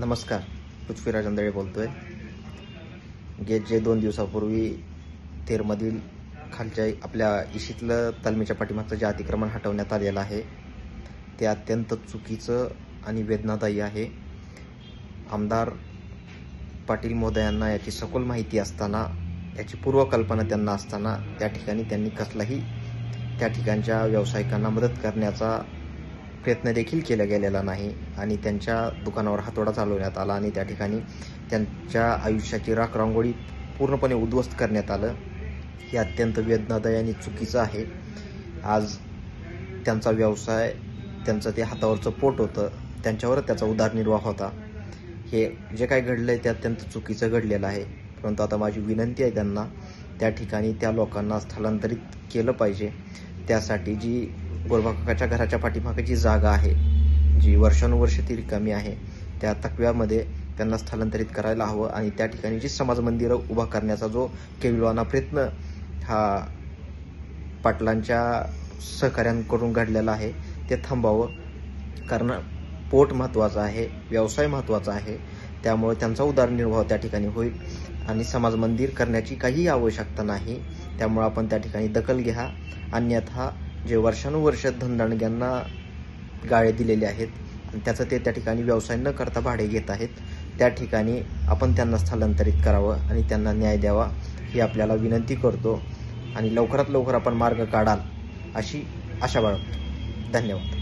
नमस्कार, पृथ्वीराज आंधळे बोलतोय. जे 2 दिवसापूर्वी तेरमधील खालच्या आपल्या इशीतलं तालमीच्या पाठीमागचं जे अतिक्रमण हटवण्यात आलेलं आहे ते अत्यंत चुकीचं आणि वेदनादायी आहे. आमदार पाटील महोदयांना याची सखोल माहिती असताना, याची पूर्वकल्पना त्यांना असताना त्या ठिकाणी त्यांनी कसलाही त्या ठिकाणच्या व्यावसायिकांना मदत करण्याचा प्रयत्न देखील केला गेलेला नाही आणि त्यांच्या दुकानावर हातोडा चालवण्यात आला आणि त्या ठिकाणी त्यांच्या आयुष्याची राखरांगोळी पूर्णपणे उद्ध्वस्त करण्यात आलं. हे अत्यंत वेदनादायी आणि चुकीचं आहे. आज त्यांचा व्यवसाय, त्यांचं ते हातावरचं पोट होतं, त्यांच्यावरच त्याचा उदरनिर्वाह होता. हे जे काही घडलं आहे ते अत्यंत चुकीचं घडलेलं आहे. परंतु आता माझी विनंती आहे त्यांना, त्या ठिकाणी त्या लोकांना स्थलांतरित केलं पाहिजे. त्यासाठी जी गोरबाकाकाच्या घराच्या पाठीमागे जी जागा आहे, जी वर्षानुवर्ष ती रिकामी आहे, त्या तकव्यामध्ये त्यांना स्थलांतरित करायला हवं आणि त्या ठिकाणी जी समाज मंदिरं उभा करण्याचा जो केविलवाना प्रयत्न हा पाटलांच्या सहकाऱ्यांकडून घडलेला आहे ते थांबावं. कारण पोट महत्त्वाचं आहे, व्यवसाय महत्त्वाचा आहे. त्यामुळे त्यांचा उदरनिर्वाह त्या ठिकाणी होईल आणि समाज मंदिर करण्याची काहीही आवश्यकता नाही. त्यामुळे आपण त्या ठिकाणी दखल घ्या. अन्यथा जे वर्षानुवर्ष धनदांडग्यांना गाळे दिलेले आहेत आणि त्याचं ते त्या ठिकाणी व्यवसाय न करता भाडे घेत आहेत, त्या ठिकाणी आपण त्यांना स्थलांतरित करावं आणि त्यांना न्याय द्यावा ही आपल्याला विनंती करतो आणि लवकरात लवकर आपण मार्ग काढाल अशी आशा बाळगतो. धन्यवाद.